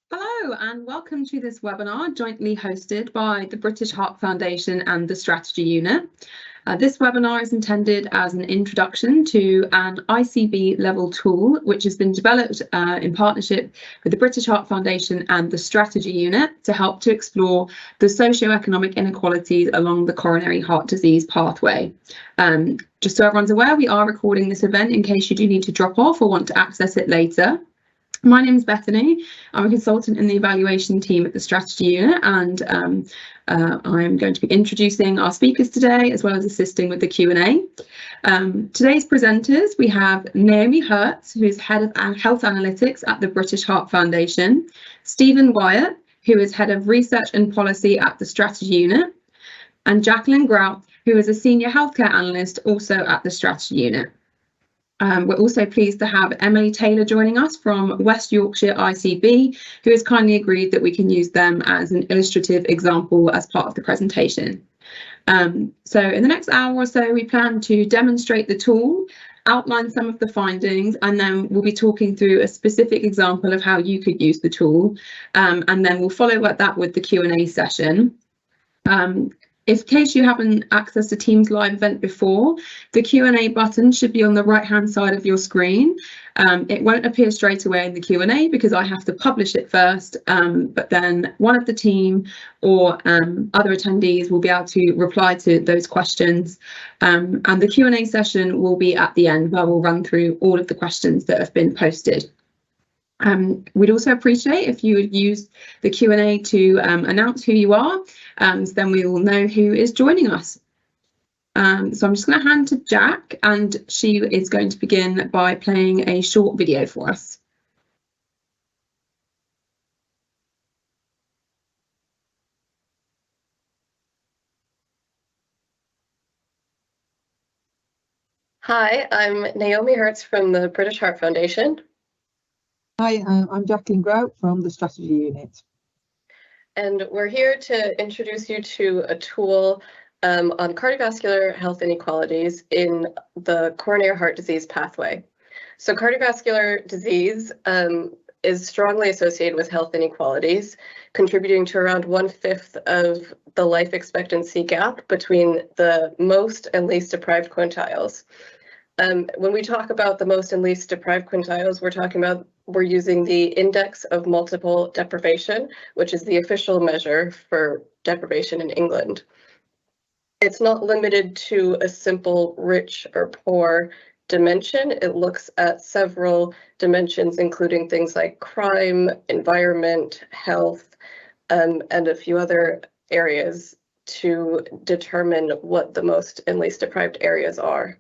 Hello and welcome to this webinar jointly hosted by the British Heart Foundation and the Strategy Unit. This webinar is intended as an introduction to an ICB level tool which has been developed in partnership with the British Heart Foundation and the Strategy Unit to help to explore the socioeconomic inequalities along the coronary heart disease pathway. Just so everyone's aware, we are recording this event in case you do need to drop off or want to access it later. My name is Bethany. I'm a consultant in the evaluation team at the Strategy Unit, and I'm going to be introducing our speakers today as well as assisting with the Q&A. Today's presenters, we have Naomi Hertz, who is Head of Health Analytics at the British Heart Foundation, Stephen Wyatt, who is Head of Research and Policy at the Strategy Unit, and Jacqueline Grout, who is a Senior Healthcare Analyst also at the Strategy Unit. We're also pleased to have Emily Taylor joining us from West Yorkshire ICB, who has kindly agreed that we can use them as an illustrative example as part of the presentation. So in the next hour or so, we plan to demonstrate the tool, outline some of the findings, and then we'll be talking through a specific example of how you could use the tool. And then we'll follow up that with the Q&A session. In case you haven't accessed a Teams live event before, the Q&A button should be on the right-hand side of your screen. It won't appear straight away in the Q&A because I have to publish it first, but then one of the team or other attendees will be able to reply to those questions. And the Q&A session will be at the end where we'll run through all of the questions that have been posted. We'd also appreciate if you would use the Q&A to announce who you are, so then we will know who is joining us. So I'm just going to hand to Jack, and she is going to begin by playing a short video for us. Hi, I'm Naomi Hertz from the British Heart Foundation. Hi, I'm Jacqueline Grout from the Strategy Unit. And we're here to introduce you to a tool on cardiovascular health inequalities in the coronary heart disease pathway. So cardiovascular disease is strongly associated with health inequalities, contributing to around 1/5 of the life expectancy gap between the most and least deprived quintiles. When we talk about the most and least deprived quintiles, we're using the index of multiple deprivation, which is the official measure for deprivation in England. It's not limited to a simple rich or poor dimension. It looks at several dimensions, including things like crime, environment, health, and a few other areas to determine what the most and least deprived areas are.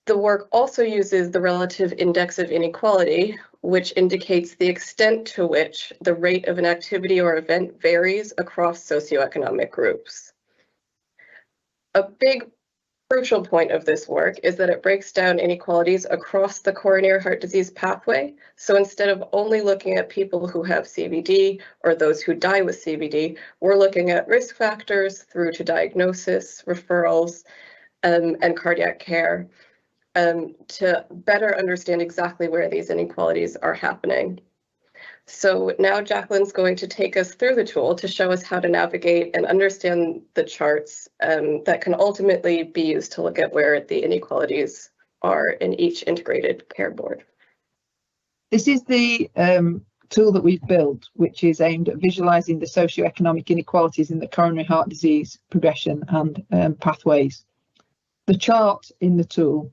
The work also uses the relative index of inequality, which indicates the extent to which the rate of an activity or event varies across socioeconomic groups. A big crucial point of this work is that it breaks down inequalities across the coronary heart disease pathway. So instead of only looking at people who have CVD or those who die with CVD, we're looking at risk factors through to diagnosis, referrals, and cardiac care. To better understand exactly where these inequalities are happening. So now Jacqueline's going to take us through the tool to show us how to navigate and understand the charts that can ultimately be used to look at where the inequalities are in each integrated care board. This is the tool that we've built, which is aimed at visualising the socioeconomic inequalities in the coronary heart disease progression and pathways. The chart in the tool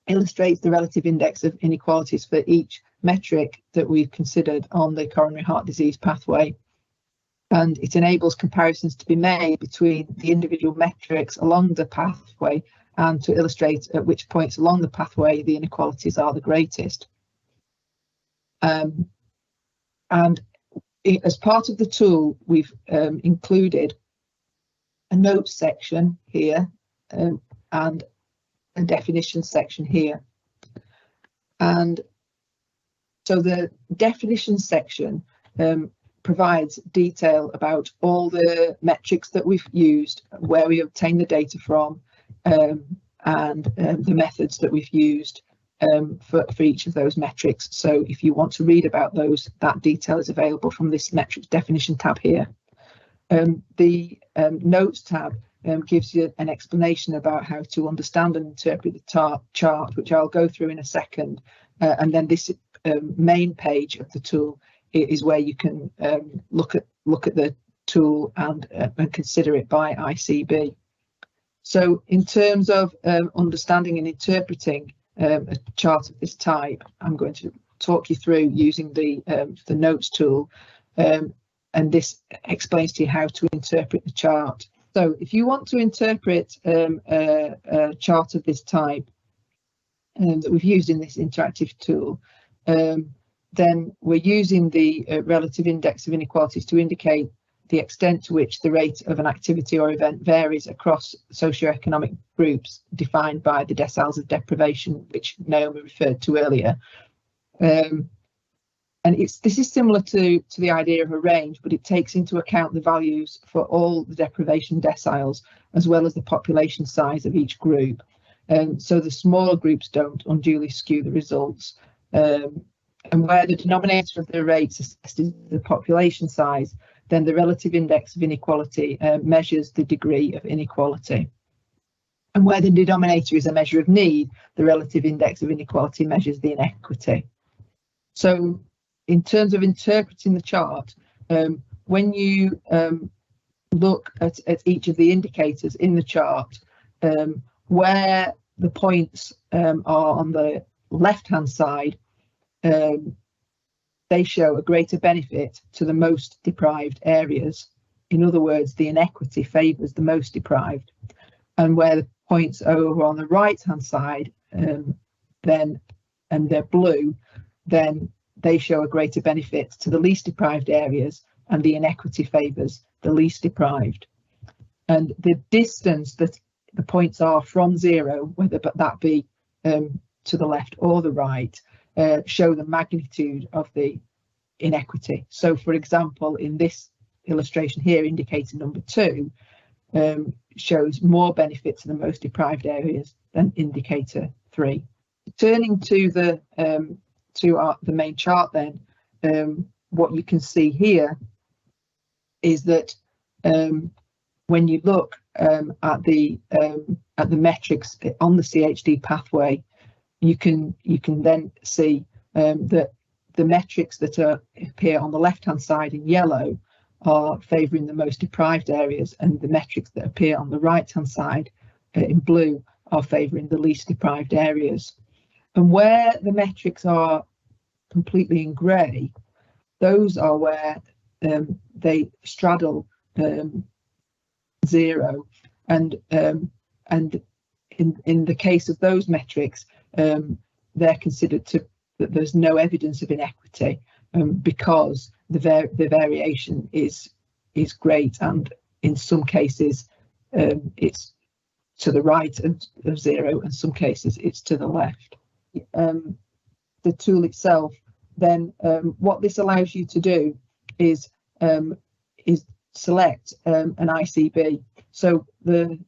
illustrates the relative index of inequalities for each metric that we've considered on the coronary heart disease pathway. And it enables comparisons to be made between the individual metrics along the pathway and to illustrate at which points along the pathway the inequalities are the greatest. And as part of the tool, we've included a notes section here and a definition section here. And so the definition section provides detail about all the metrics that we've used, where we obtain the data from, and the methods that we've used, for each of those metrics. So if you want to read about those, that detail is available from this metrics definition tab here. The notes tab gives you an explanation about how to understand and interpret the chart, which I'll go through in a second. And then this main page of the tool is where you can look at the tool and consider it by ICB. So in terms of understanding and interpreting a chart of this type, I'm going to talk you through using the notes tool, and this explains to you how to interpret the chart. So if you want to interpret a chart of this type that we've used in this interactive tool, then we're using the relative index of inequalities to indicate the extent to which the rate of an activity or event varies across socioeconomic groups defined by the deciles of deprivation, which Naomi referred to earlier. And this is similar to the idea of a range, but it takes into account the values for all the deprivation deciles, as well as the population size of each group. So the smaller groups don't unduly skew the results. And where the denominator of the rates assessed is the population size, then the relative index of inequality measures the degree of inequality. And where the denominator is a measure of need, the relative index of inequality measures the inequity. So in terms of interpreting the chart, when you look at each of the indicators in the chart, where the points are on the left-hand side, they show a greater benefit to the most deprived areas. In other words, the inequity favours the most deprived. And where the points are over on the right-hand side, and they're blue, then they show a greater benefit to the least deprived areas, and the inequity favours the least deprived. And the distance that the points are from zero, whether that be to the left or the right, show the magnitude of the inequity. So, for example, in this illustration here, indicator number 2 shows more benefit to the most deprived areas than indicator 3. Turning to the main chart, then, what you can see here is that when you look at the metrics on the CHD pathway, you can then see that the metrics that appear on the left-hand side in yellow are favouring the most deprived areas, and the metrics that appear on the right-hand side in blue are favouring the least deprived areas. And where the metrics are completely in grey, those are where they straddle 0, and in the case of those metrics, they're considered that there's no evidence of inequity because the variation is great, and in some cases it's to the right of 0, and some cases it's to the left. The tool itself, then, what this allows you to do is select an ICB. So the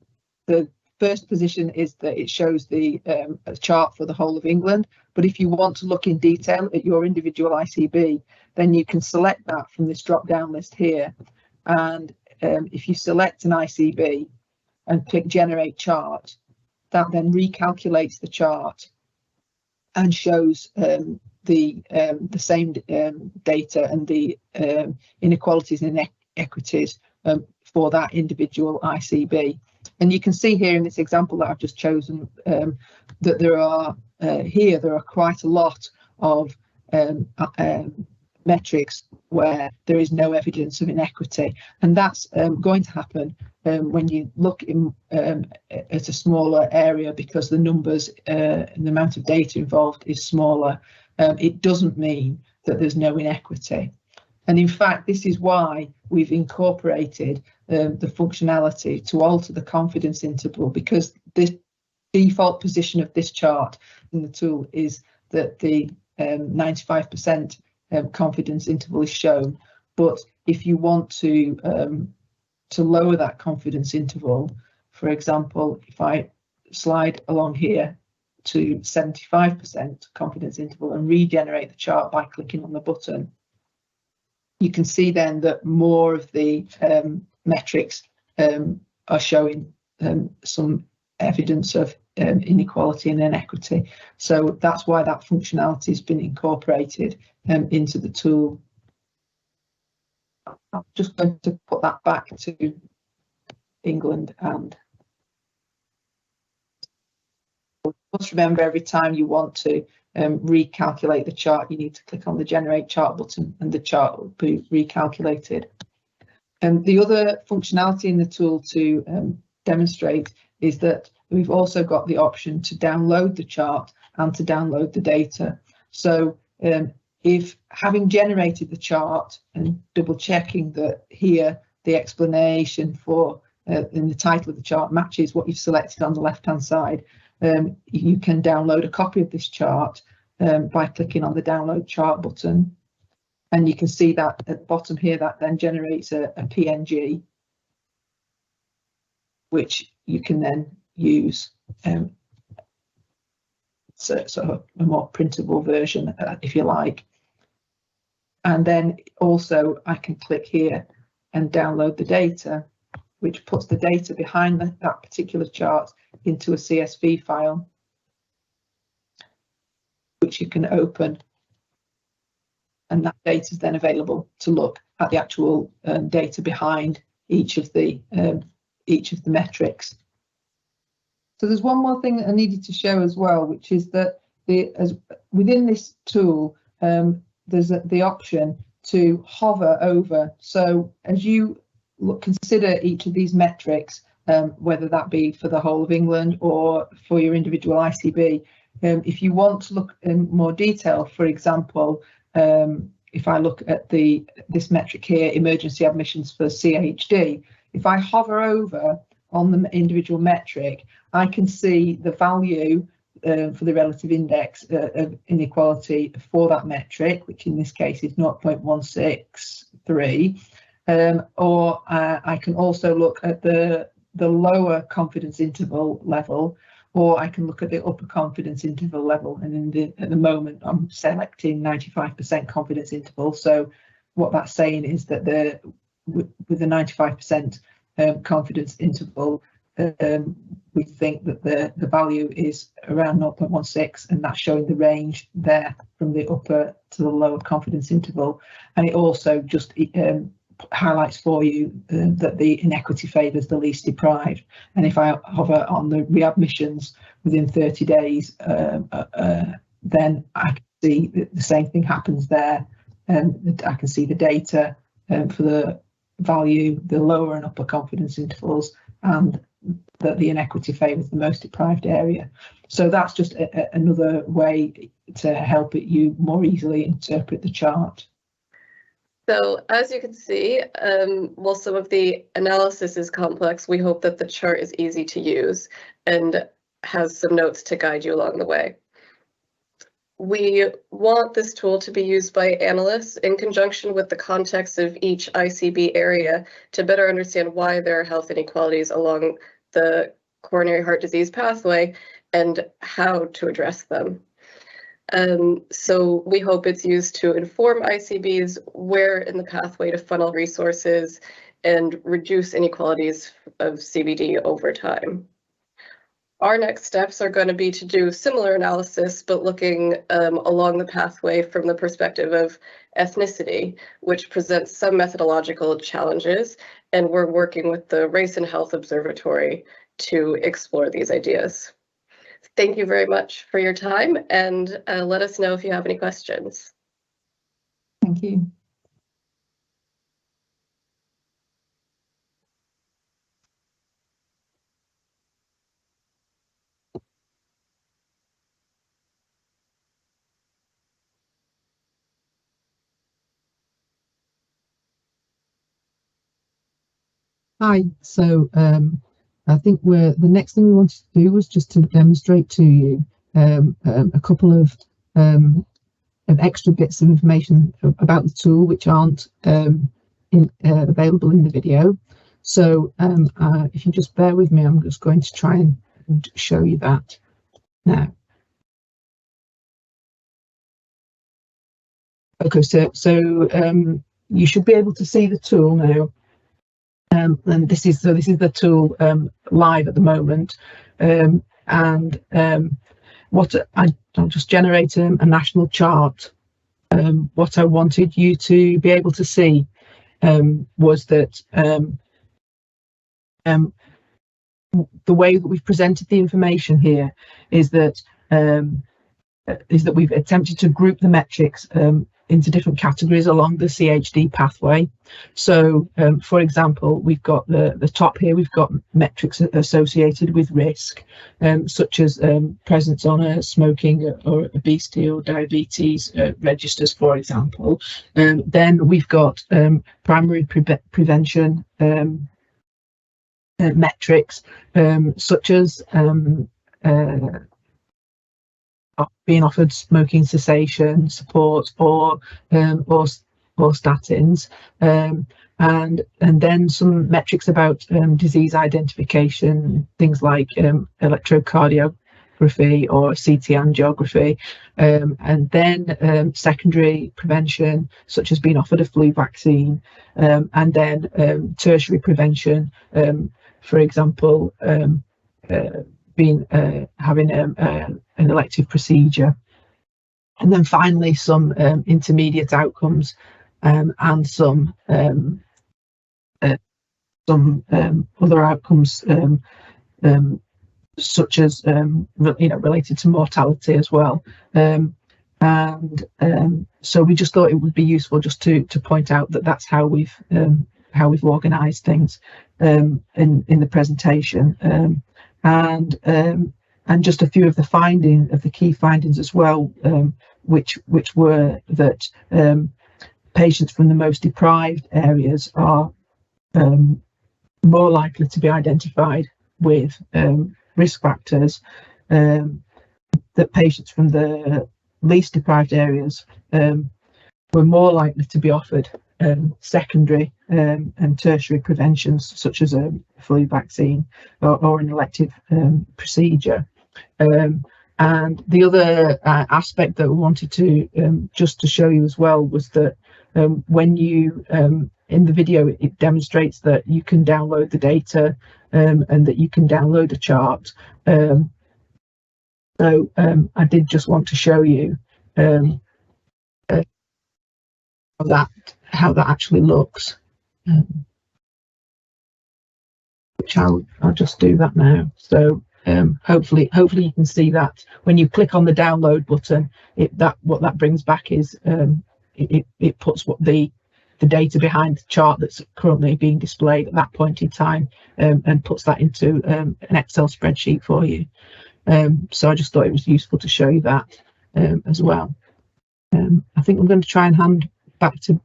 first position is that it shows the chart for the whole of England, but if you want to look in detail at your individual ICB, then you can select that from this drop-down list here. And if you select an ICB and click Generate Chart, that then recalculates the chart and shows the same data and the inequalities and inequities for that individual ICB. And you can see here in this example that I've just chosen that there are quite a lot of metrics where there is no evidence of inequity, and that's going to happen when you look at a smaller area, because the numbers and the amount of data involved is smaller. It doesn't mean that there's no inequity. And in fact, this is why we've incorporated the functionality to alter the confidence interval, because the default position of this chart in the tool is that the 95% confidence interval is shown. But if you want to lower that confidence interval, for example, if I slide along here to 75% confidence interval and regenerate the chart by clicking on the button, you can see then that more of the metrics are showing some evidence of inequality and inequity. So that's why that functionality has been incorporated into the tool. I'm just going to put that back to England, and just remember, every time you want to recalculate the chart, you need to click on the Generate Chart button and the chart will be recalculated. And the other functionality in the tool to demonstrate is that we've also got the option to download the chart and to download the data. So if, having generated the chart and double checking that here the explanation for in the title of the chart matches what you've selected on the left hand side, you can download a copy of this chart by clicking on the Download Chart button, and you can see that at the bottom here that then generates a PNG, which you can then use so a more printable version, if you like. And then also I can click here and download the data, which puts the data behind that particular chart into a CSV file, which you can open, and that data is then available to look at the actual data behind each of the metrics. So there's one more thing that I needed to show as well, which is that within this tool, there's the option to hover over. So as you consider each of these metrics, whether that be for the whole of England or for your individual ICB, if you want to look in more detail, for example, if I look at this metric here, emergency admissions for CHD, if I hover over on the individual metric, I can see the value for the relative index of inequality for that metric, which in this case is 0.163, or I can also look at the lower confidence interval level, or I can look at the upper confidence interval level. And at the moment, I'm selecting 95% confidence interval. So what that's saying is that with the 95% confidence interval, we think that the value is around 0.16, and that's showing the range there from the upper to the lower confidence interval. And it also just highlights for you that the inequity favours the least deprived. And if I hover on the readmissions within 30 days, then I can see that the same thing happens there. I can see the data for the value, the lower and upper confidence intervals, and that the inequity favours the most deprived area. So that's just another way to help you more easily interpret the chart. So as you can see, while some of the analysis is complex, we hope that the chart is easy to use and has some notes to guide you along the way. We want this tool to be used by analysts in conjunction with the context of each ICB area to better understand why there are health inequalities along the coronary heart disease pathway and how to address them. So we hope it's used to inform ICBs where in the pathway to funnel resources and reduce inequalities of CVD over time. Our next steps are going to be to do similar analysis, but looking along the pathway from the perspective of ethnicity, which presents some methodological challenges, and we're working with the Race and Health Observatory to explore these ideas. Thank you very much for your time, and let us know if you have any questions. Thank you. Hi, so I think the next thing we wanted to do was just to demonstrate to you a couple of extra bits of information about the tool which aren't available in the video. So if you just bear with me, I'm just going to try and show you that now. Okay, so you should be able to see the tool now. And this is the tool live at the moment. I'll just generate a national chart. What I wanted you to be able to see was that the way that we've presented the information here is that we've attempted to group the metrics into different categories along the CHD pathway. So, for example, we've got the top here, we've got metrics associated with risk, such as presence on a smoking or obesity or diabetes registers, for example. Then we've got primary prevention metrics, such as being offered smoking cessation support or statins, and then some metrics about disease identification, things like electrocardiography or CT angiography, and then secondary prevention, such as being offered a flu vaccine, and then tertiary prevention, for example, having an elective procedure, and then finally some intermediate outcomes and some other outcomes such as related to mortality as well. So we just thought it would be useful just to point out that that's how we've organised things in the presentation. And just a few of the key findings as well, which were that patients from the most deprived areas are more likely to be identified with risk factors, that patients from the least deprived areas were more likely to be offered secondary and tertiary preventions, such as a flu vaccine or an elective procedure. And the other aspect that we wanted to just to show you as well was that when you in the video, it demonstrates that you can download the data and that you can download a chart. So I did just want to show you how that actually looks, which I'll just do that now. So hopefully you can see that when you click on the download button, what that brings back is it puts what the data behind the chart that's currently being displayed at that point in time, and puts that into an Excel spreadsheet for you. So I just thought it was useful to show you that as well. I think I'm going to try and hand back to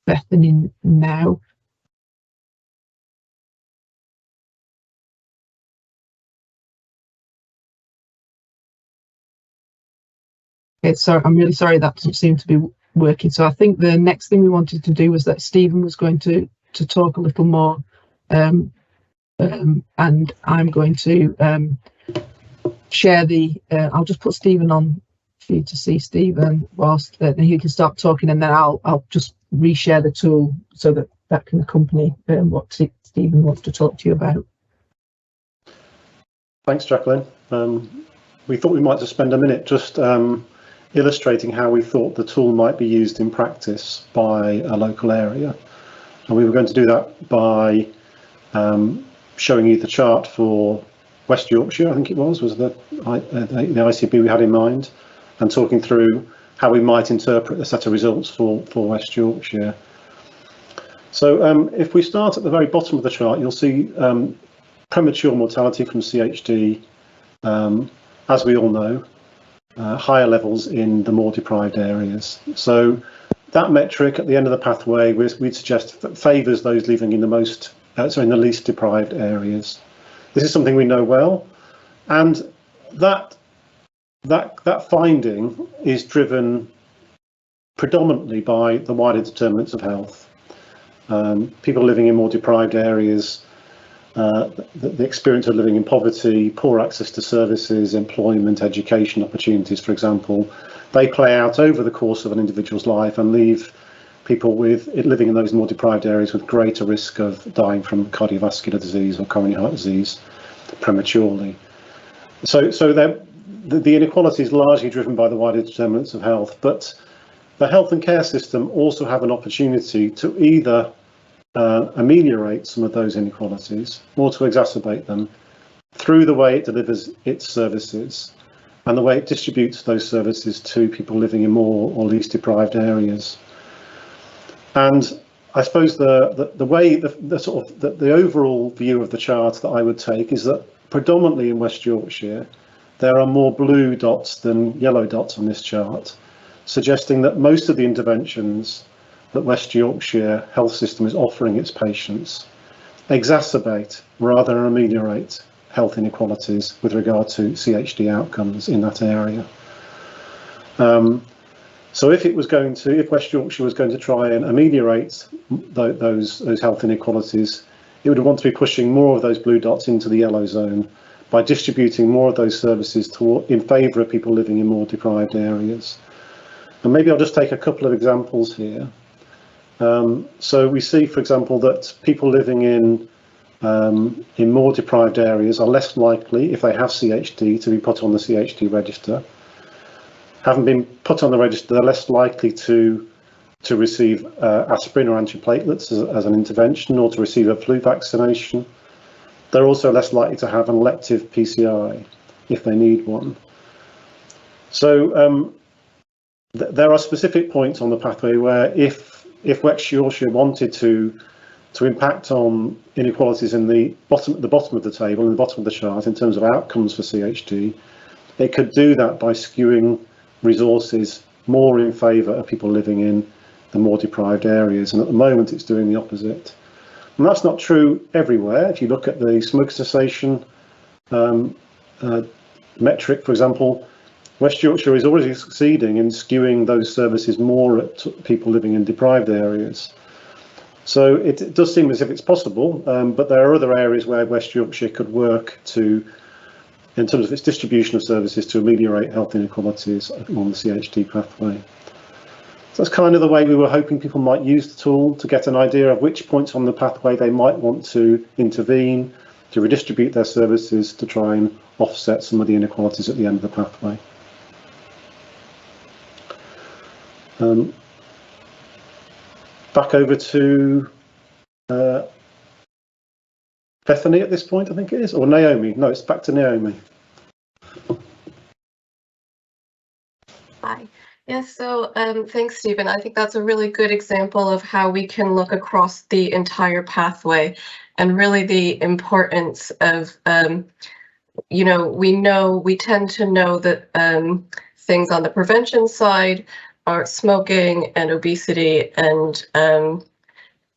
Bethany now. Okay, so I'm really sorry that doesn't seem to be working. So I think the next thing we wanted to do was that Stephen was going to talk a little more, and I'm going to share the. I'll just put Stephen on for you to see Stephen whilst he can start talking, and then I'll just reshare the tool so that can accompany what Stephen wants to talk to you about. Thanks, Jacqueline. We thought we might just spend a minute just illustrating how we thought the tool might be used in practice by a local area. And we were going to do that by showing you the chart for West Yorkshire, I think it was the ICB we had in mind, and talking through how we might interpret a set of results for West Yorkshire. So if we start at the very bottom of the chart, you'll see premature mortality from CHD, as we all know, higher levels in the more deprived areas. So that metric at the end of the pathway, we'd suggest favours those living in the in the least deprived areas. This is something we know well, and that finding is driven predominantly by the wider determinants of health. People living in more deprived areas the experience of living in poverty, poor access to services, employment, education opportunities, for example, they play out over the course of an individual's life and leave people living in those more deprived areas with greater risk of dying from cardiovascular disease or coronary heart disease prematurely. So the inequality is largely driven by the wider determinants of health, but the health and care system also have an opportunity to either ameliorate some of those inequalities or to exacerbate them through the way it delivers its services and the way it distributes those services to people living in more or least deprived areas. And I suppose the overall view of the chart that I would take is that predominantly in West Yorkshire there are more blue dots than yellow dots on this chart, suggesting that most of the interventions that West Yorkshire health system is offering its patients exacerbate rather than ameliorate health inequalities with regard to CHD outcomes in that area. So if West Yorkshire was going to try and ameliorate those health inequalities, it would want to be pushing more of those blue dots into the yellow zone by distributing more of those services in favour of people living in more deprived areas. And maybe I'll just take a couple of examples here. So we see, for example, that people living in more deprived areas are less likely, if they have CHD, to be put on the CHD register. Having been put on the register, they're less likely to receive aspirin or antiplatelets as an intervention, or to receive a flu vaccination. They're also less likely to have an elective PCI if they need one. So there are specific points on the pathway where if West Yorkshire wanted to impact on inequalities in the bottom of the table, in the bottom of the chart, in terms of outcomes for CHD, it could do that by skewing resources more in favour of people living in the more deprived areas, and at the moment it's doing the opposite. And that's not true everywhere. If you look at the smoke cessation metric, for example, West Yorkshire is already succeeding in skewing those services more at people living in deprived areas. So it does seem as if it's possible, but there are other areas where West Yorkshire could work to, in terms of its distribution of services, to ameliorate health inequalities along the CHD pathway. So that's kind of the way we were hoping people might use the tool, to get an idea of which points on the pathway they might want to intervene, to redistribute their services to try and offset some of the inequalities at the end of the pathway. Back over to Bethany at this point, I think it is, or Naomi. No, it's back to Naomi. Hi. Yes, so thanks, Stephen. I think that's a really good example of how we can look across the entire pathway, and really the importance of, we tend to know that things on the prevention side are smoking and obesity and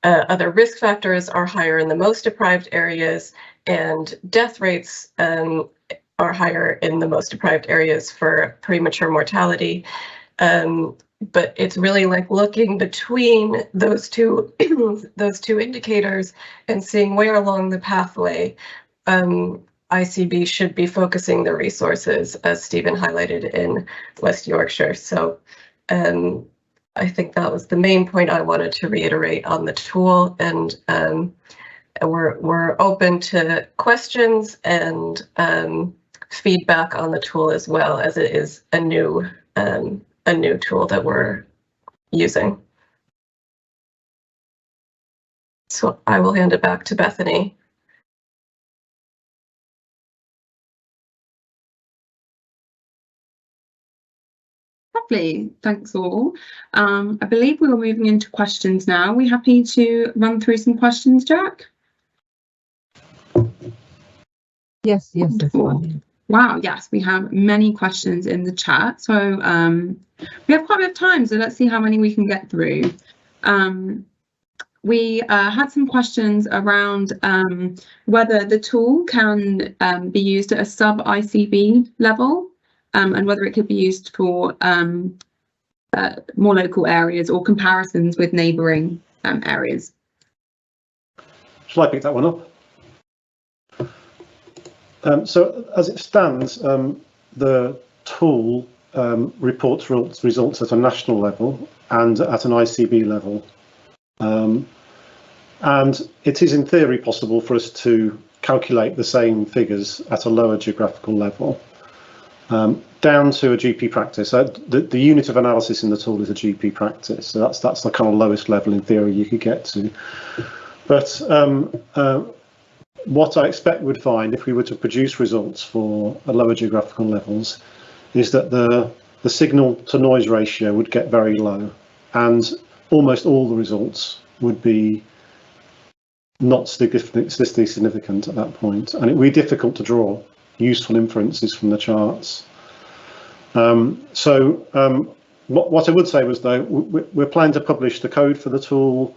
other risk factors are higher in the most deprived areas, and death rates are higher in the most deprived areas for premature mortality. But it's really like looking between those two those two indicators and seeing where along the pathway ICB should be focusing the resources, as Stephen highlighted in West Yorkshire. So I think that was the main point I wanted to reiterate on the tool, and we're open to questions and feedback on the tool, as well as it is a new tool that we're using. So I will hand it back to Bethany. Lovely, thanks all. I believe we are moving into questions now. Are we happy to run through some questions, Jack? Yes, that's fine. Wow, yes, we have many questions in the chat. So we have quite a bit of time, so let's see how many we can get through. We had some questions around whether the tool can be used at a sub-ICB level, and whether it could be used for more local areas or comparisons with neighbouring areas. Shall I pick that one up? So as it stands, the tool reports results at a national level and at an ICB level. And it is in theory possible for us to calculate the same figures at a lower geographical level, down to a GP practice. The unit of analysis in the tool is a GP practice, so that's the kind of lowest level in theory you could get to. But what I expect we'd find if we were to produce results for lower geographical levels is that the signal to noise ratio would get very low, and almost all the results would be not statistically significant at that point, and it would be difficult to draw useful inferences from the charts. What I would say was, though, we're planning to publish the code for the tool,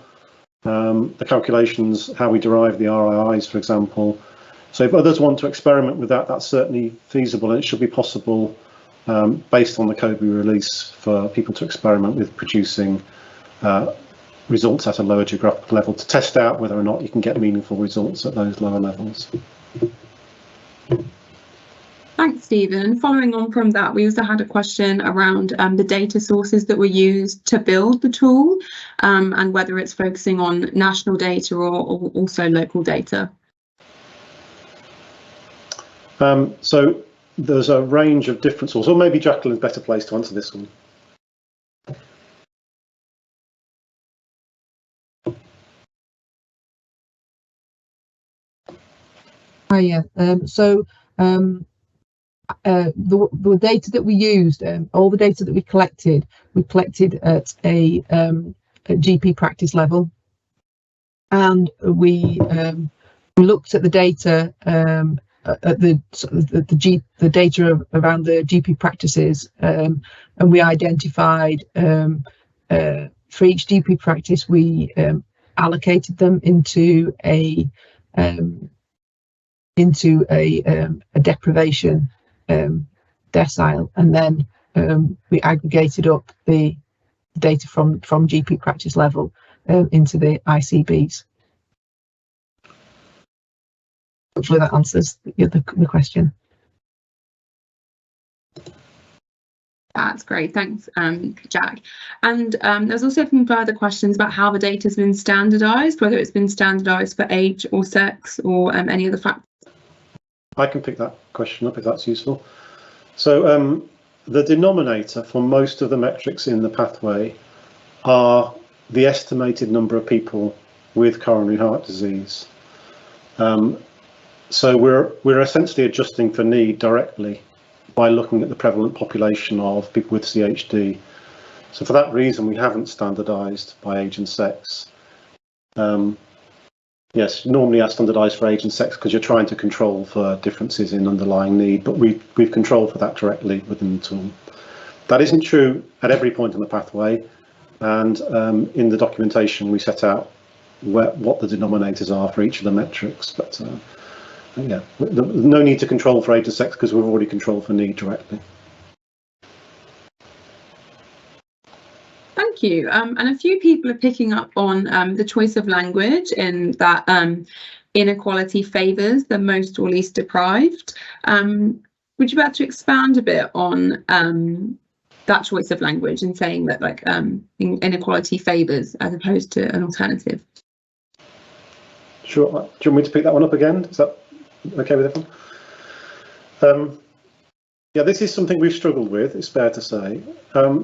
the calculations, how we derive the RIIs, for example. So if others want to experiment with that, that's certainly feasible, and it should be possible based on the code we release for people to experiment with producing results at a lower geographical level to test out whether or not you can get meaningful results at those lower levels. Thanks, Stephen. Following on from that, we also had a question around the data sources that were used to build the tool, and whether it's focusing on national data or also local data. So there's a range of different sources, or maybe Jacqueline's better placed to answer this one. Oh, yeah. The data that we used, all the data that we collected at a GP practice level, and we looked at the data at the data around the GP practices, and we identified for each GP practice we allocated them into a deprivation decile, and then we aggregated up the data from GP practice level into the ICBs. Hopefully that answers the question. That's great, thanks, Jack. And there's also some further questions about how the data has been standardised, whether it's been standardised for age or sex or any other factors. I can pick that question up if that's useful. So the denominator for most of the metrics in the pathway are the estimated number of people with coronary heart disease. So we're essentially adjusting for need directly by looking at the prevalent population of people with CHD. So for that reason, we haven't standardised by age and sex. Yes, normally I standardise for age and sex because you're trying to control for differences in underlying need, but we've controlled for that directly within the tool. That isn't true at every point in the pathway, and in the documentation we set out what the denominators are for each of the metrics, but yeah, no need to control for age and sex because we've already controlled for need directly. Thank you. And a few people are picking up on the choice of language in that inequality favours the most or least deprived. Would you be able to expand a bit on that choice of language and saying that like inequality favours as opposed to an alternative? Sure. Do you want me to pick that one up again? Is that okay with everyone? Yeah, this is something we've struggled with, it's fair to say.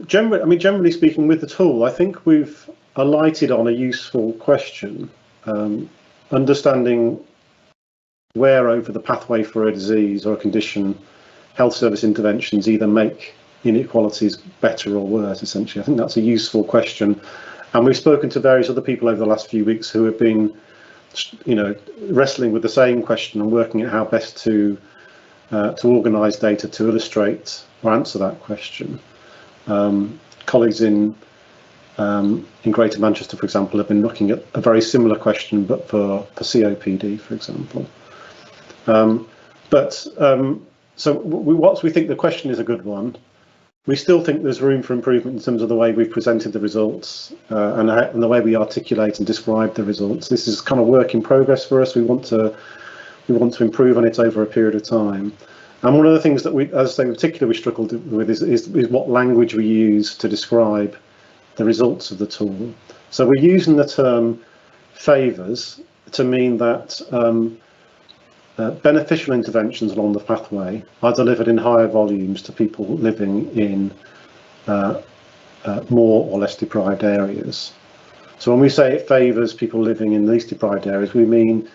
Generally speaking, with the tool, I think we've alighted on a useful question, understanding where over the pathway for a disease or a condition, health service interventions either make inequalities better or worse, essentially. I think that's a useful question. And we've spoken to various other people over the last few weeks who have been, wrestling with the same question and working out how best to organise data to illustrate or answer that question. Colleagues in Greater Manchester, for example, have been looking at a very similar question, but for COPD, for example. So whilst we think the question is a good one, we still think there's room for improvement in terms of the way we've presented the results and the way we articulate and describe the results. This is kind of work in progress for us. We want we want to improve on it over a period of time. And one of the things that we, as I say, in particular we struggled with is what language we use to describe the results of the tool. So we're using the term favours to mean that beneficial interventions along the pathway are delivered in higher volumes to people living in more or less deprived areas. So when we say it favours people living in least deprived areas, we mean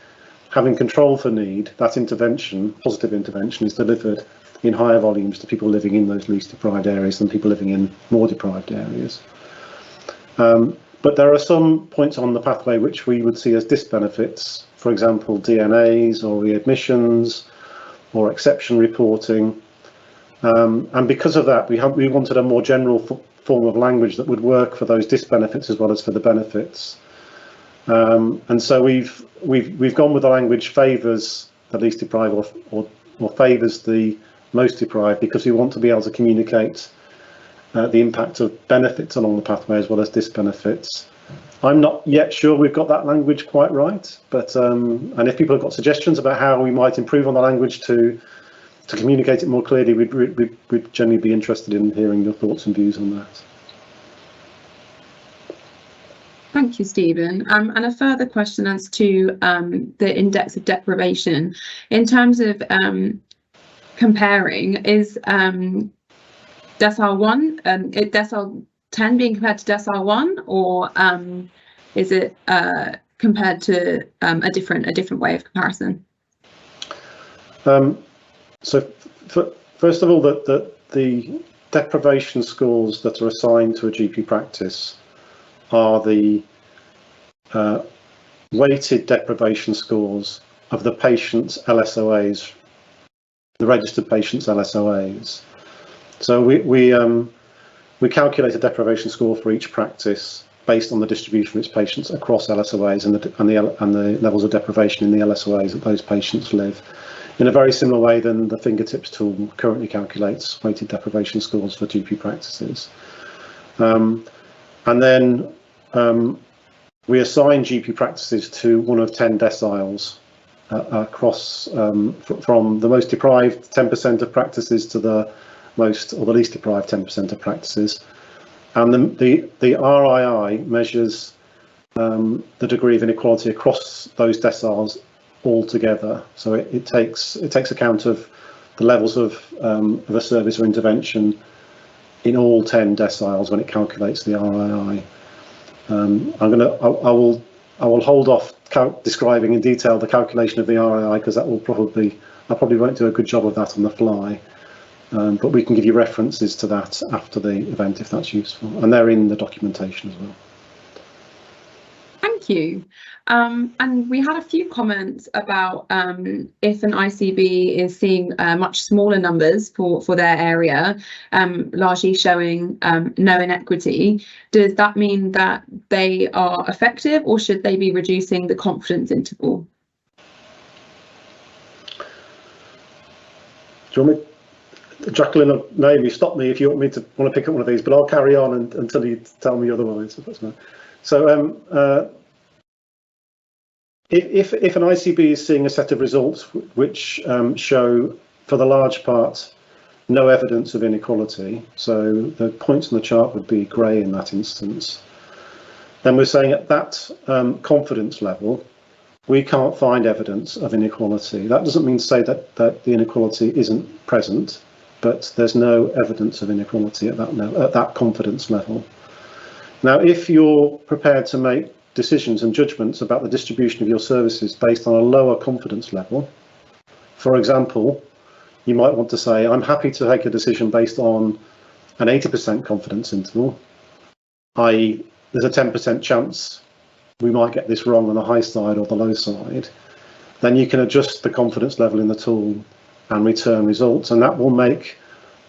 having control for need, that intervention, positive intervention, is delivered in higher volumes to people living in those least deprived areas than people living in more deprived areas. But there are some points on the pathway which we would see as disbenefits, for example, DNAs or readmissions or exception reporting. And because of that, we wanted a more general form of language that would work for those disbenefits as well as for the benefits. And so we've gone with the language favours the least deprived or favours the most deprived, because we want to be able to communicate the impact of benefits along the pathway as well as disbenefits. I'm not yet sure we've got that language quite right, but and if people have got suggestions about how we might improve on the language to communicate it more clearly, we'd generally be interested in hearing your thoughts and views on that. Thank you, Stephen. And a further question as to the index of deprivation. In terms of comparing, is decile 1, decile 10 being compared to decile 1, or is it compared to a different way of comparison? So first of all, the deprivation scores that are assigned to a GP practice are the weighted deprivation scores of the patient's LSOAs, the registered patient's LSOAs. So we calculate a deprivation score for each practice based on the distribution of its patients across LSOAs and the levels of deprivation in the LSOAs that those patients live, in a very similar way than the fingertips tool currently calculates weighted deprivation scores for GP practices. And then we assign GP practices to one of 10 deciles across from the most deprived 10% of practices to the most or the least deprived 10% of practices. And the RII measures the degree of inequality across those deciles altogether. So it takes account of the levels of a service or intervention in all 10 deciles when it calculates the RII. I will hold off describing in detail the calculation of the RII, because that will I probably won't do a good job of that on the fly. But we can give you references to that after the event if that's useful, and they're in the documentation as well. Thank you. And we had a few comments about if an ICB is seeing much smaller numbers for their area, largely showing no inequity, does that mean that they are effective, or should they be reducing the confidence interval? Do you want me, Jacqueline or Naomi, stop me if you want to pick up one of these, but I'll carry on until you tell me otherwise. If that's right. So if an ICB is seeing a set of results which show, for the large part, no evidence of inequality, so the points on the chart would be grey in that instance, then we're saying at that confidence level, we can't find evidence of inequality. That doesn't mean to say that the inequality isn't present, but there's no evidence of inequality at that confidence level. Now, if you're prepared to make decisions and judgments about the distribution of your services based on a lower confidence level, for example, you might want to say, I'm happy to take a decision based on an 80% confidence interval, i.e. there's a 10% chance we might get this wrong on the high side or the low side, then you can adjust the confidence level in the tool and return results, and that will make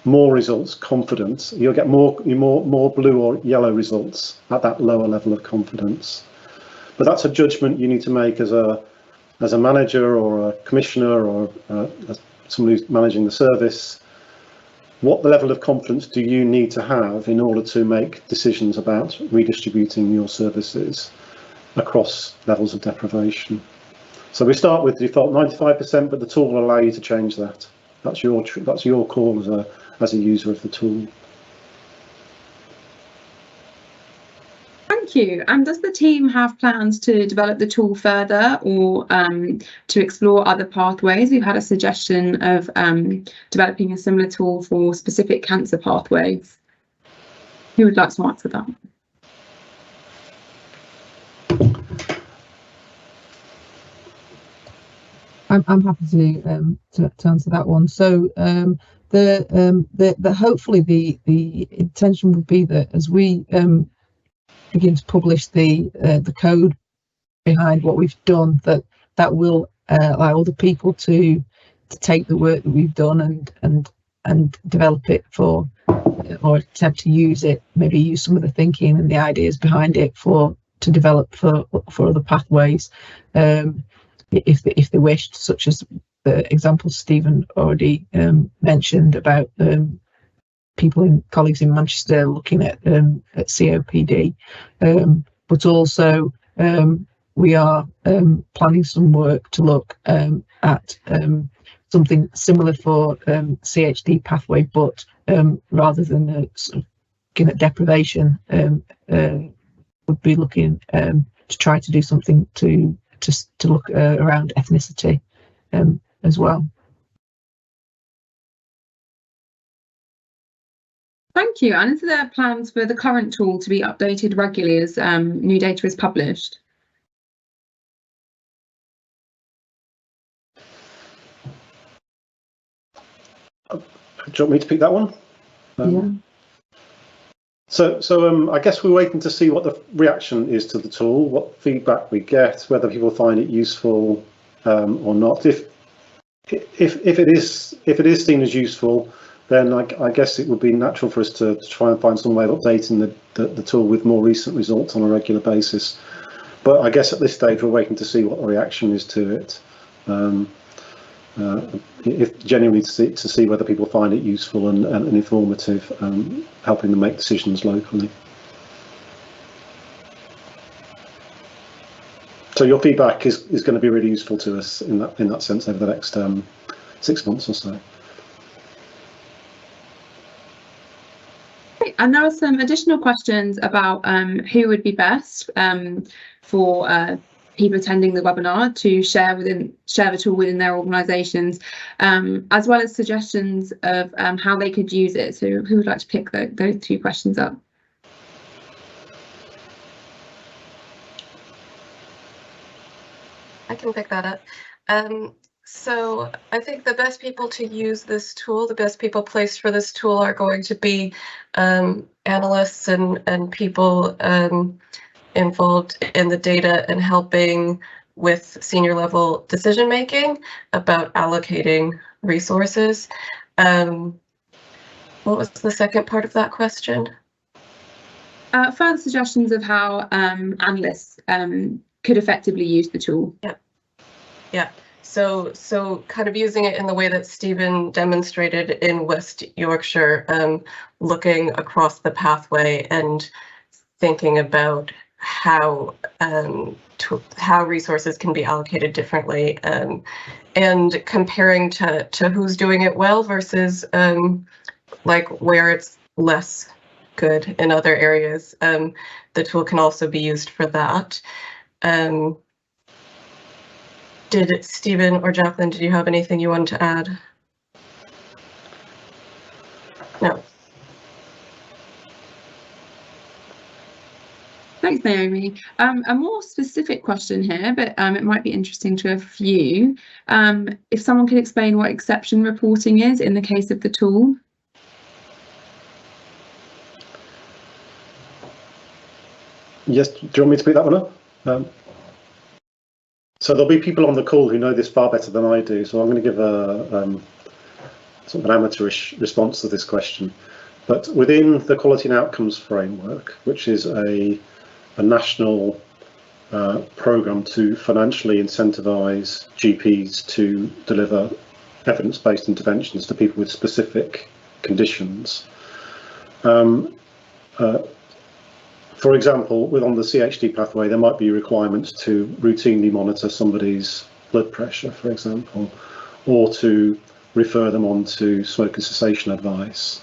more results confident. You'll get more blue or yellow results at that lower level of confidence. But that's a judgment you need to make as a manager or a commissioner or someone who's managing the service. What level of confidence do you need to have in order to make decisions about redistributing your services across levels of deprivation? So we start with default 95%, but the tool will allow you to change that. That's your call as a user of the tool. Thank you. And does the team have plans to develop the tool further, or to explore other pathways? We've had a suggestion of developing a similar tool for specific cancer pathways. Who would like to answer that? I'm happy to answer that one. So hopefully the intention would be that as we begin to publish the code behind what we've done, that will allow other people to take the work that we've done and develop it for, or attempt to use it, maybe use some of the thinking and the ideas behind it to develop for other pathways, if they wished, such as the example Stephen already mentioned about colleagues in Manchester looking at COPD, but also we are planning some work to look at something similar for CHD pathway, but rather than sort of looking at deprivation, would be looking to try to do something to look around ethnicity as well. Thank you. And is there plans for the current tool to be updated regularly as new data is published? Do you want me to pick that one? Yeah. So I guess we're waiting to see what the reaction is to the tool, what feedback we get, whether people find it useful or not. If it is seen as useful, then I guess it would be natural for us to try and find some way of updating the tool with more recent results on a regular basis. But I guess at this stage we're waiting to see what the reaction is to it. If genuinely to see whether people find it useful and informative, helping them make decisions locally. So your feedback is going to be really useful to us in that sense over the next 6 months or so. And there are some additional questions about who would be best for people attending the webinar to share the tool within their organisations, as well as suggestions of how they could use it. So who would like to pick those two questions up? I can pick that up. So I think the best people to use this tool, the best people placed for this tool are going to be analysts and people involved in the data and helping with senior level decision making about allocating resources. What was the second part of that question? Further suggestions of how analysts could effectively use the tool. Yeah. So kind of using it in the way that Stephen demonstrated in West Yorkshire, looking across the pathway and thinking about how resources can be allocated differently, and comparing to who's doing it well versus like where it's less good in other areas. The tool can also be used for that. Did Stephen or Jacqueline, did you have anything you wanted to add? No. Thanks, Naomi. A more specific question here, but it might be interesting to a few. If someone could explain what exception reporting is in the case of the tool. Yes, do you want me to pick that one up? So there'll be people on the call who know this far better than I do, so I'm going to give a sort of an amateurish response to this question. But within the Quality and Outcomes Framework, which is a national programme to financially incentivise GPs to deliver evidence-based interventions to people with specific conditions. For example, on the CHD pathway, there might be requirements to routinely monitor somebody's blood pressure, for example, or to refer them on to smoking cessation advice.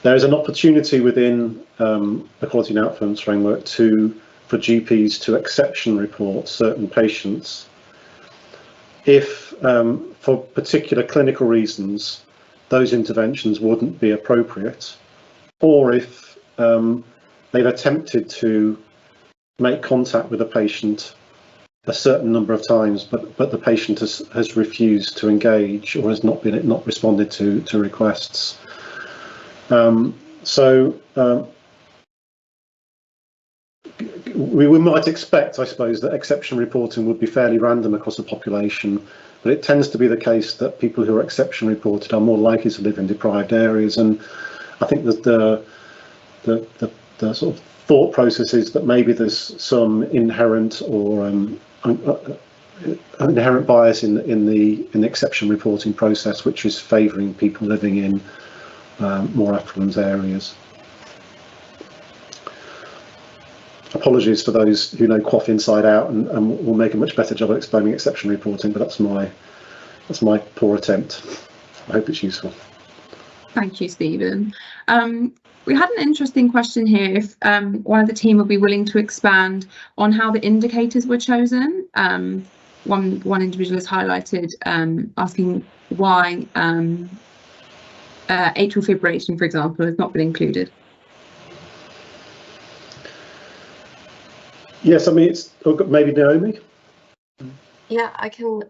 There is an opportunity within the quality and outcomes framework for GPs to exception report certain patients if, for particular clinical reasons, those interventions wouldn't be appropriate, or if they've attempted to make contact with a patient a certain number of times, but the patient has refused to engage or has not responded to requests. We might expect, I suppose, that exception reporting would be fairly random across the population, but it tends to be the case that people who are exception reported are more likely to live in deprived areas. And I think that the sort of thought process is that maybe there's some inherent or inherent bias in the exception reporting process, which is favouring people living in more affluent areas. Apologies for those who know QOF inside out and will make a much better job of explaining exception reporting, but that's my poor attempt. I hope it's useful. Thank you, Stephen. We had an interesting question here if one of the team would be willing to expand on how the indicators were chosen. One individual has highlighted asking why atrial fibrillation, for example, has not been included. Yes, I mean, it's maybe Naomi. Yeah, I can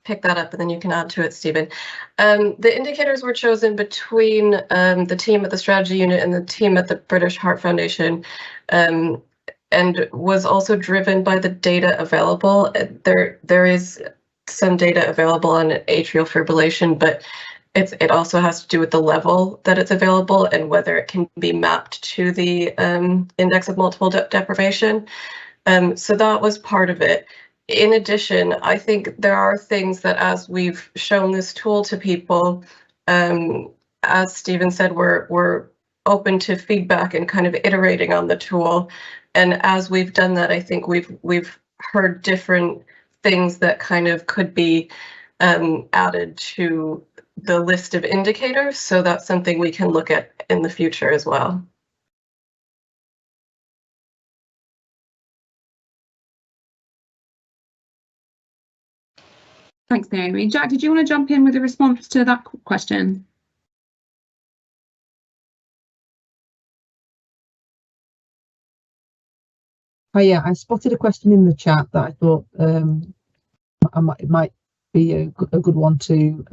pick that up and then you can add to it, Stephen. The indicators were chosen between the team at the strategy unit and the team at the British Heart Foundation, and was also driven by the data available. There is some data available on atrial fibrillation, but it also has to do with the level that it's available and whether it can be mapped to the index of multiple deprivation. So that was part of it. In addition, I think there are things that as we've shown this tool to people, as Stephen said, we're open to feedback and kind of iterating on the tool. And as we've done that, I think we've heard different things that kind of could be added to the list of indicators. So that's something we can look at in the future as well. Thanks, Naomi. Jack, did you want to jump in with a response to that question? Oh yeah, I spotted a question in the chat that I thought it might be a good one to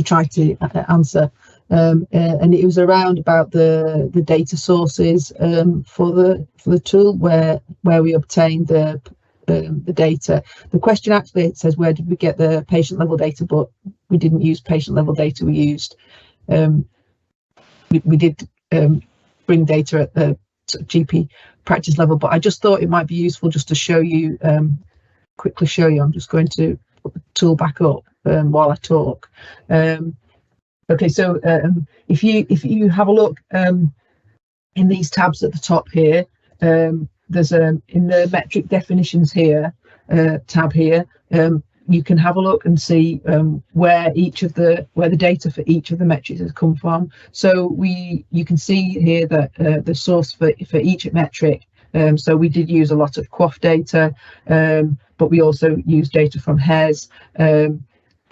try to answer, and it was around about the data sources for the tool where we obtained the data. The question actually, it says, where did we get the patient level data? But we didn't use patient level data. We used we did bring data at the GP practice level, but I just thought it might be useful just to show you, quickly show you. I'm just going to put the tool back up while I talk. Okay, so if you have a look in these tabs at the top here, there's in the metric definitions here tab here, you can have a look and see where the data for each of the metrics has come from. So you can see here that the source for each metric. So we did use a lot of QOF data, but we also used data from HES,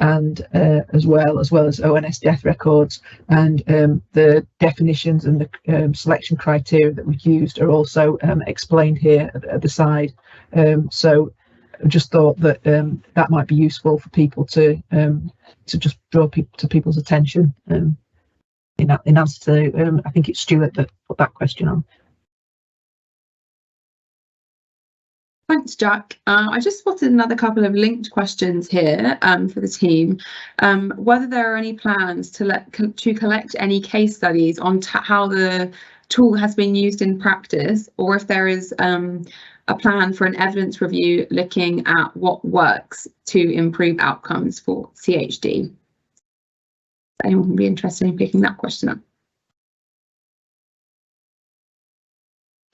and as well as ONS death records, and the definitions and the selection criteria that we used are also explained here at the side. So I just thought that that might be useful for people to just draw people's attention in answer to I think it's Stuart that put that question on. Thanks, Jack. I just spotted another couple of linked questions here for the team. Whether there are any plans to collect any case studies on how the tool has been used in practice, or if there is a plan for an evidence review looking at what works to improve outcomes for CHD. Anyone would be interested in picking that question up?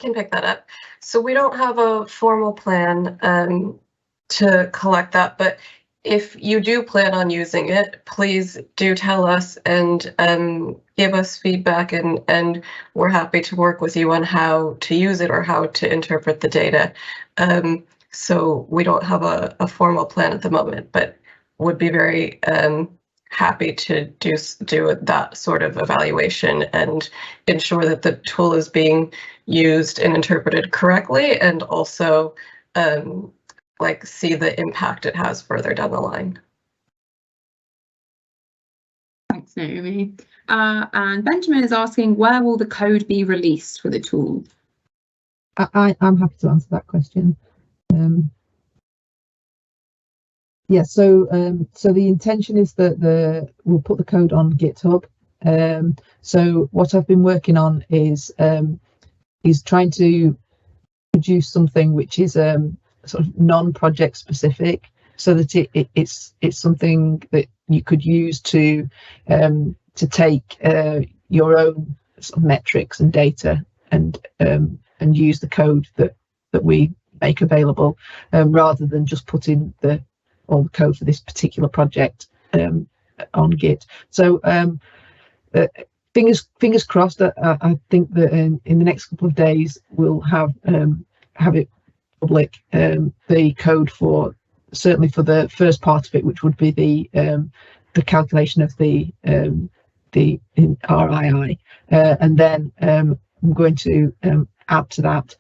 Can pick that up. So we don't have a formal plan to collect that. But if you do plan on using it, please do tell us and give us feedback, and we're happy to work with you on how to use it or how to interpret the data. So we don't have a formal plan at the moment, but would be very happy to do that sort of evaluation and ensure that the tool is being used and interpreted correctly, and also like see the impact it has further down the line. Thanks, Naomi. And Benjamin is asking, where will the code be released for the tool? I'm happy to answer that question. Yeah, so the intention is that we'll put the code on GitHub. So what I've been working on is trying to produce something which is sort of non-project specific, so that it's something that you could use to take your own sort of metrics and data and use the code that we make available, rather than just putting all the code for this particular project on Git. So fingers crossed. I think that in the next couple of days we'll have it public, the code for certainly for the first part of it, which would be the calculation of the RII, and then I'm going to add to that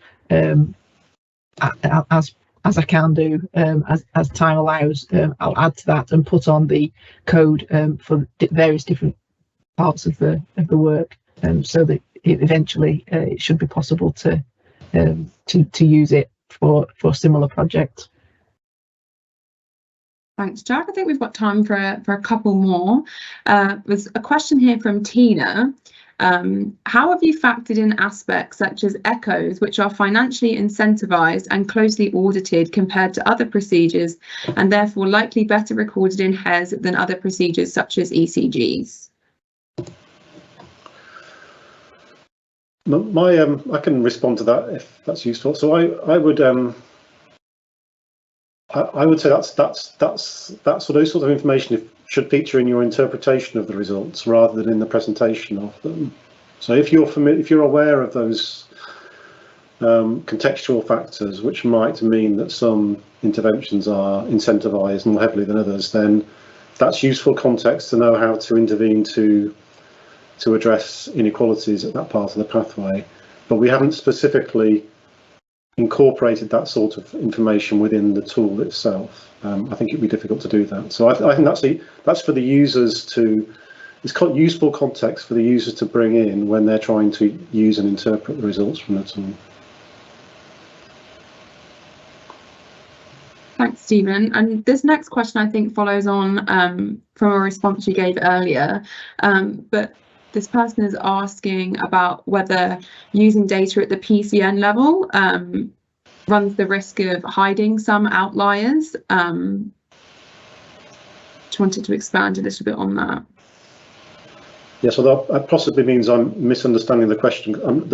as I can do, as time allows. I'll add to that and put on the code for various different parts of the work, so that eventually it should be possible to use it for similar projects. Thanks, Jack. I think we've got time for a couple more. There's a question here from Tina. How have you factored in aspects such as echoes, which are financially incentivized and closely audited compared to other procedures, and therefore likely better recorded in HES than other procedures such as ECGs? I can respond to that if that's useful. So I would say those sort of information should feature in your interpretation of the results rather than in the presentation of them. So if you're aware of those contextual factors which might mean that some interventions are incentivized more heavily than others, then that's useful context to know how to intervene to address inequalities at that part of the pathway. But we haven't specifically incorporated that sort of information within the tool itself. I think it'd be difficult to do that. So I think that's for the users to, it's quite useful context for the users to bring in when they're trying to use and interpret the results from the tool. Thanks, Stephen. And this next question, I think, follows on from a response you gave earlier. But this person is asking about whether using data at the PCN level runs the risk of hiding some outliers. Just wanted to expand a little bit on that. Yeah, so that possibly means I'm misunderstanding the question. The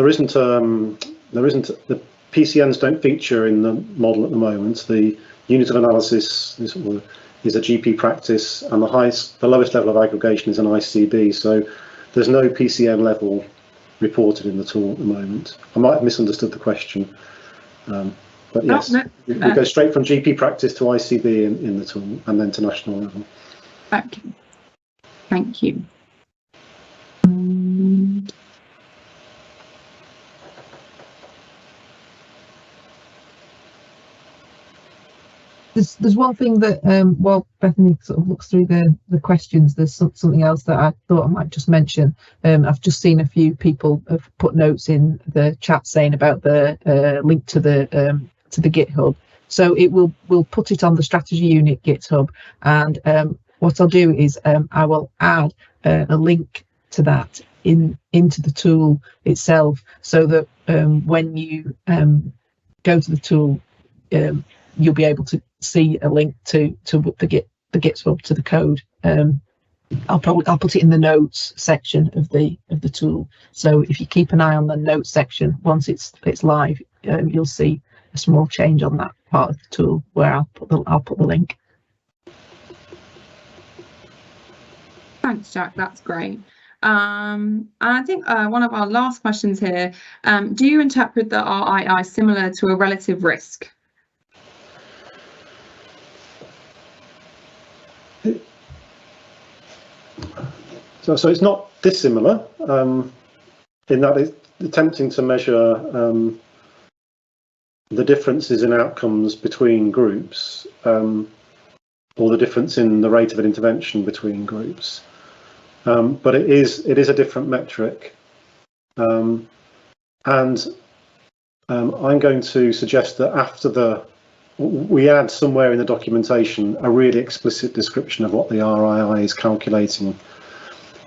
PCNs don't feature in the model at the moment. The unit of analysis is a GP practice, and the lowest level of aggregation is an ICB. So there's no PCN level reported in the tool at the moment. I might have misunderstood the question, but yes, we go straight from GP practice to ICB in the tool, and then to national level. Okay. Thank you. There's one thing that while Bethany sort of looks through the questions, there's something else that I thought I might just mention. I've just seen a few people have put notes in the chat saying about the link to the GitHub. So we'll put it on the strategy unit GitHub, and what I'll do is I will add a link to that into the tool itself, so that when you go to the tool, you'll be able to see a link to the GitHub to the code. I'll put it in the notes section of the tool. So if you keep an eye on the notes section, once it's live, you'll see a small change on that part of the tool where I'll put the link. Thanks, Jack. That's great. And I think one of our last questions here, do you interpret the RII similar to a relative risk? So it's not dissimilar in that it's attempting to measure the differences in outcomes between groups, or the difference in the rate of an intervention between groups. But it is a different metric, and I'm going to suggest that we add somewhere in the documentation a really explicit description of what the RII is calculating,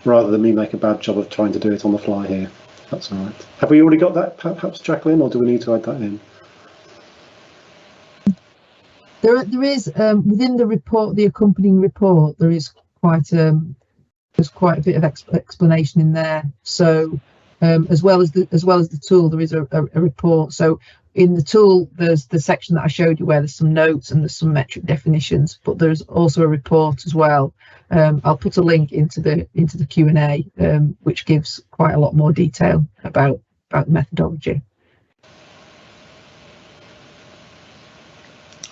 rather than me make a bad job of trying to do it on the fly here. That's all right. Have we already got that, perhaps, Jacqueline, or do we need to add that in? There is within the report, the accompanying report, there is there's quite a bit of explanation in there. So as well as the tool, there is a report. So in the tool, there's the section that I showed you where there's some notes and there's some metric definitions, but there's also a report as well. I'll put a link into the Q&A, which gives quite a lot more detail about the methodology.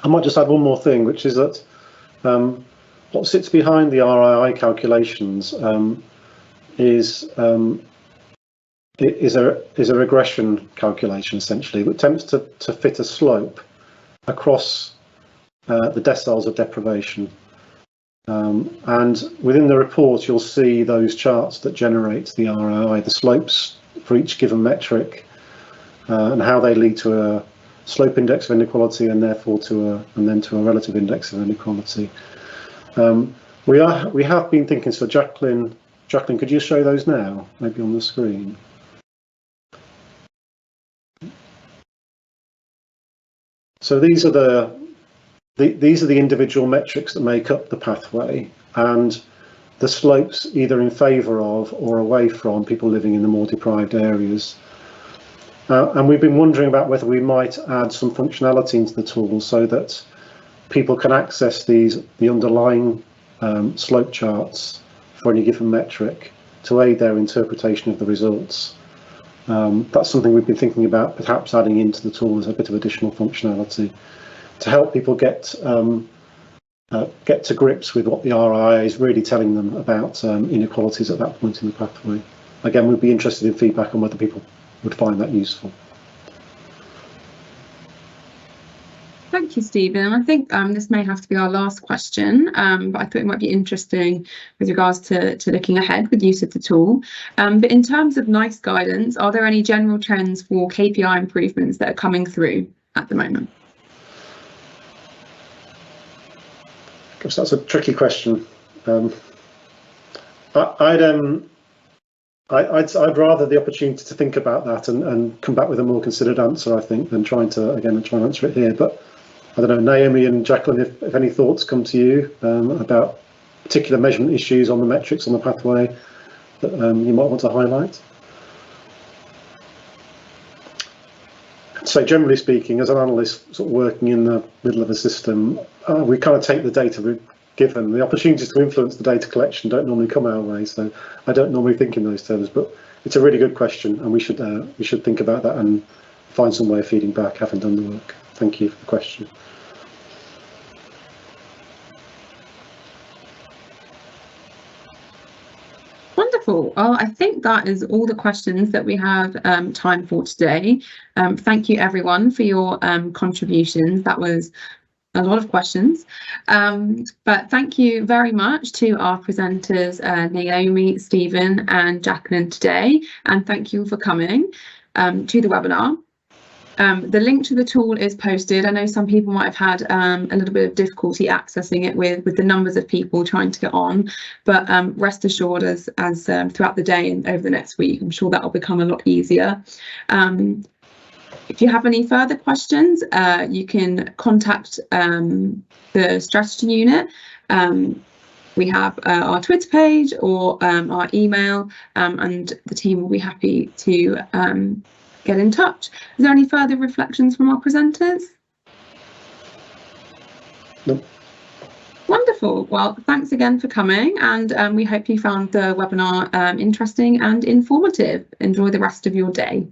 I might just add one more thing, which is that what sits behind the RII calculations is a regression calculation, essentially, that attempts to fit a slope across the deciles of deprivation. And within the report, you'll see those charts that generate the RII, the slopes for each given metric, and how they lead to a slope index of inequality, and therefore to a relative index of inequality. We have been thinking. So Jacqueline, could you show those now, maybe on the screen? So these are the individual metrics that make up the pathway, and the slopes either in favour of or away from people living in the more deprived areas. And we've been wondering about whether we might add some functionality into the tool so that people can access the underlying slope charts for any given metric to aid their interpretation of the results. That's something we've been thinking about, perhaps adding into the tool as a bit of additional functionality to help people get to grips with what the RII is really telling them about inequalities at that point in the pathway. Again, we'd be interested in feedback on whether people would find that useful. Thank you, Stephen. I think this may have to be our last question, but I thought it might be interesting with regards to looking ahead with use of the tool. But in terms of NICE guidance, are there any general trends for KPI improvements that are coming through at the moment? Gosh, that's a tricky question. I'd rather the opportunity to think about that and come back with a more considered answer, I think, than trying to answer it here. But I don't know, Naomi and Jacqueline, if any thoughts come to you about particular measurement issues on the metrics on the pathway that you might want to highlight. So generally speaking, as an analyst sort of working in the middle of a system, we kind of take the data we're given. The opportunities to influence the data collection don't normally come our way, so I don't normally think in those terms, but it's a really good question, and we should think about that and find some way of feeding back, having done the work. Thank you for the question. Wonderful. Well, I think that is all the questions that we have time for today. Thank you, everyone, for your contributions. That was a lot of questions, but thank you very much to our presenters, Naomi, Stephen and Jacqueline today, and thank you for coming to the webinar. The link to the tool is posted. I know some people might have had a little bit of difficulty accessing it with the numbers of people trying to get on, but rest assured, as throughout the day and over the next week, I'm sure that will become a lot easier. If you have any further questions, you can contact the strategy unit. We have our Twitter page or our email, and the team will be happy to get in touch. Is there any further reflections from our presenters? Nope. Wonderful. Well, thanks again for coming, and we hope you found the webinar interesting and informative. Enjoy the rest of your day.